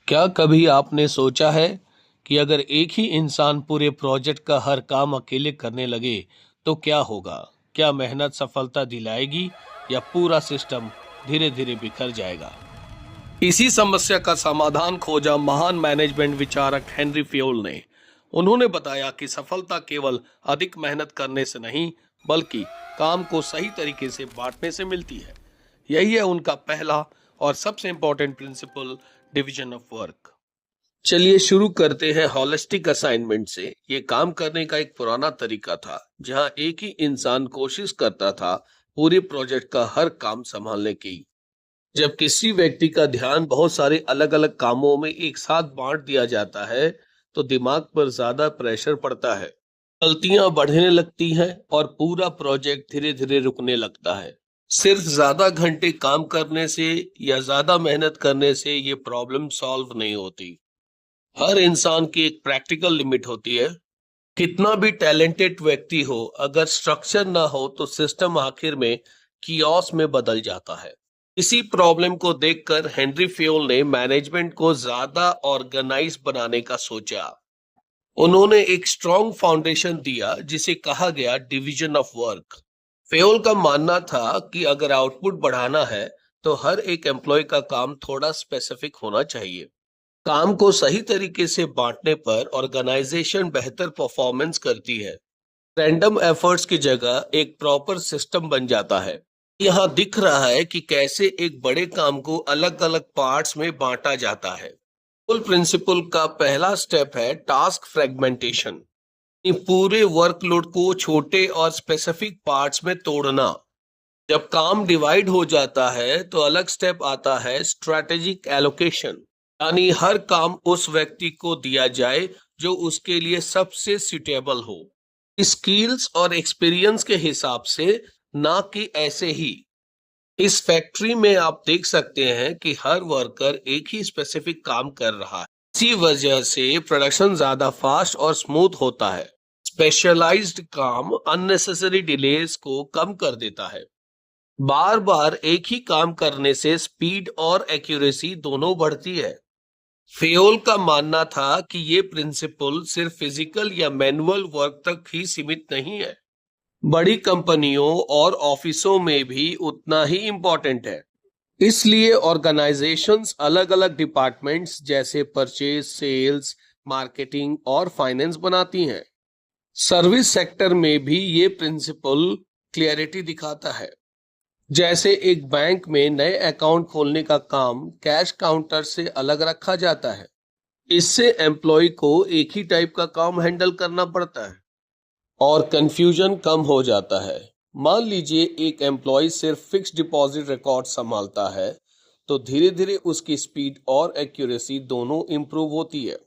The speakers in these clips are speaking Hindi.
क्या कभी आपने सोचा है कि अगर एक ही इंसान पूरे प्रोजेक्ट का हर काम अकेले करने लगे तो क्या होगा? क्या मेहनत सफलता दिलाएगी या पूरा सिस्टम धीरे धीरे बिखर जाएगा? इसी समस्या का समाधान खोजा महान मैनेजमेंट विचारक हेनरी फ्योल ने। उन्होंने बताया कि सफलता केवल अधिक मेहनत करने से नहीं, बल्कि काम को सही तरीके से बांटने से मिलती है। यही है उनका पहला और सबसे important principle, division of work. चलिए शुरू करते हैं हॉलिस्टिक असाइनमेंट से। ये काम करने का एक पुराना तरीका था जहां एक ही इंसान कोशिश करता था पूरे प्रोजेक्ट का हर काम संभालने की। जब किसी व्यक्ति का ध्यान बहुत सारे अलग अलग कामों में एक साथ बांट दिया जाता है तो दिमाग पर ज्यादा प्रेशर पड़ता है, गलतियां बढ़ने लगती हैं और पूरा प्रोजेक्ट धीरे धीरे रुकने लगता है। सिर्फ ज्यादा घंटे काम करने से या ज्यादा मेहनत करने से ये प्रॉब्लम सॉल्व नहीं होती। हर इंसान की एक प्रैक्टिकल लिमिट होती है। कितना भी टैलेंटेड व्यक्ति हो, अगर स्ट्रक्चर ना हो तो सिस्टम आखिर में कियोस में बदल जाता है। इसी प्रॉब्लम को देखकर हेनरी फ्योल ने मैनेजमेंट को ज्यादा ऑर्गेनाइज बनाने का सोचा। उन्होंने एक स्ट्रॉन्ग फाउंडेशन दिया जिसे कहा गया डिवीजन ऑफ वर्क। फ्योल का मानना था कि अगर आउटपुट बढ़ाना है तो हर एक एम्प्लॉय का काम थोड़ा स्पेसिफिक होना चाहिए। काम को सही तरीके से बांटने पर ऑर्गेनाइजेशन बेहतर परफॉर्मेंस करती है। रैंडम एफर्ट्स की जगह एक प्रॉपर सिस्टम बन जाता है। यहाँ दिख रहा है कि कैसे एक बड़े काम को अलग अलग पार्ट्स में बांटा जाता है। फुल प्रिंसिपल का पहला स्टेप है टास्क फ्रेगमेंटेशन। पूरे वर्कलोड को छोटे और स्पेसिफिक पार्ट्स में तोड़ना। जब काम डिवाइड हो जाता है तो अलग स्टेप आता है स्ट्रेटेजिक एलोकेशन, यानी हर काम उस व्यक्ति को दिया जाए जो उसके लिए सबसे सुटेबल हो, स्किल्स और एक्सपीरियंस के हिसाब से, ना कि ऐसे ही। इस फैक्ट्री में आप देख सकते हैं कि हर वर्कर एक ही स्पेसिफिक काम कर रहा है। इसी वजह से प्रोडक्शन ज्यादा फास्ट और स्मूथ होता है। स्पेशलाइज्ड काम अननेसेसरी डिलेस को कम कर देता है। बार बार एक ही काम करने से स्पीड और एक्यूरेसी दोनों बढ़ती है। फेयोल का मानना था कि ये प्रिंसिपल सिर्फ फिजिकल या मैनुअल वर्क तक ही सीमित नहीं है, बड़ी कंपनियों और ऑफिसों में भी उतना ही इम्पोर्टेंट है। इसलिए ऑर्गेनाइजेशंस अलग अलग डिपार्टमेंट्स जैसे परचेज, सेल्स, मार्केटिंग और फाइनेंस बनाती हैं। सर्विस सेक्टर में भी ये प्रिंसिपल क्लियरिटी दिखाता है। जैसे एक बैंक में नए अकाउंट खोलने का काम कैश काउंटर से अलग रखा जाता है। इससे एम्प्लॉय को एक ही टाइप का काम हैंडल करना पड़ता है और कंफ्यूजन कम हो जाता है। मान लीजिए एक एम्प्लॉय सिर्फ फिक्स डिपॉजिट रिकॉर्ड संभालता है तो धीरे धीरे उसकी स्पीड और एक्यूरेसी दोनों इंप्रूव होती है।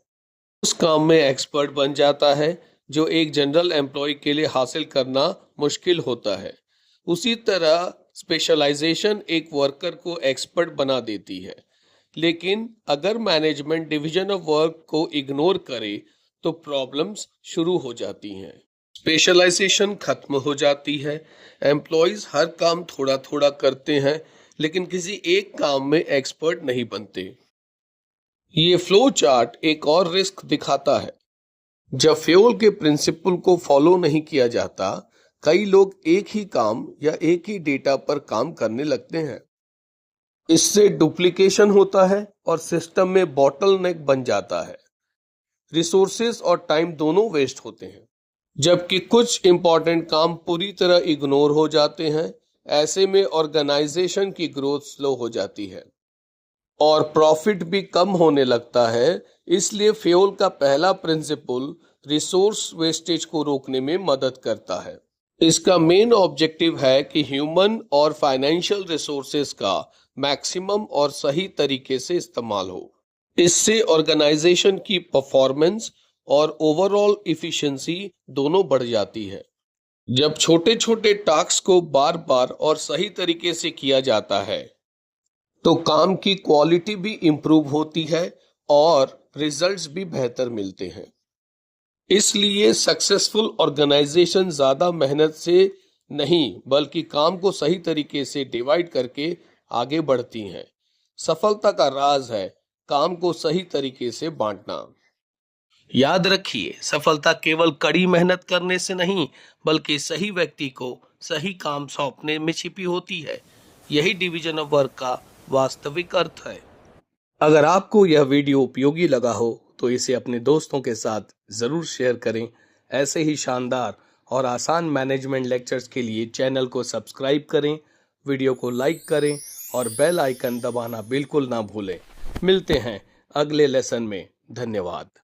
उस काम में एक्सपर्ट बन जाता है जो एक जनरल एम्प्लॉय के लिए हासिल करना मुश्किल होता है। उसी तरह स्पेशलाइजेशन एक वर्कर को एक्सपर्ट बना देती है। लेकिन अगर मैनेजमेंट डिवीजन ऑफ वर्क को इग्नोर करे तो प्रॉब्लम्स शुरू हो जाती हैं। स्पेशलाइजेशन खत्म हो जाती है। एम्प्लॉयज हर काम थोड़ा थोड़ा करते हैं लेकिन किसी एक काम में एक्सपर्ट नहीं बनते। ये फ्लो चार्ट एक और रिस्क दिखाता है। जब फ्योल के प्रिंसिपल को फॉलो नहीं किया जाता, कई लोग एक ही काम या एक ही डेटा पर काम करने लगते हैं। इससे डुप्लीकेशन होता है और सिस्टम में बॉटलनेक बन जाता है। रिसोर्सेज और टाइम दोनों वेस्ट होते हैं। जबकि कुछ इंपॉर्टेंट काम पूरी तरह इग्नोर हो जाते हैं। ऐसे में ऑर्गेनाइजेशन की ग्रोथ स्लो हो जाती है और प्रॉफिट भी कम होने लगता है। इसलिए फ्योल का पहला प्रिंसिपल रिसोर्स वेस्टेज को रोकने में मदद करता है। इसका मेन ऑब्जेक्टिव है कि ह्यूमन और फाइनेंशियल रिसोर्सेज का मैक्सिमम और सही तरीके से इस्तेमाल हो। इससे ऑर्गेनाइजेशन की परफॉर्मेंस और ओवरऑल इफिशिएंसी दोनों बढ़ जाती है। जब छोटे छोटे टास्क को बार बार और सही तरीके से किया जाता है तो काम की क्वालिटी भी इंप्रूव होती है और रिजल्ट्स भी बेहतर मिलते हैं। इसलिए सक्सेसफुल ऑर्गेनाइजेशन ज्यादा मेहनत से नहीं बल्कि काम को सही तरीके से डिवाइड करके आगे बढ़ती हैं। सफलता का राज है काम को सही तरीके से बांटना। याद रखिए, सफलता केवल कड़ी मेहनत करने से नहीं, बल्कि सही व्यक्ति को सही काम सौंपने में छिपी होती है। यही डिवीजन ऑफ वर्क का वास्तविक अर्थ है। अगर आपको यह वीडियो उपयोगी लगा हो तो इसे अपने दोस्तों के साथ जरूर शेयर करें। ऐसे ही शानदार और आसान मैनेजमेंट लेक्चर्स के लिए चैनल को सब्सक्राइब करें, वीडियो को लाइक करें और बेल आइकन दबाना बिल्कुल ना भूलें। मिलते हैं अगले लेसन में। धन्यवाद।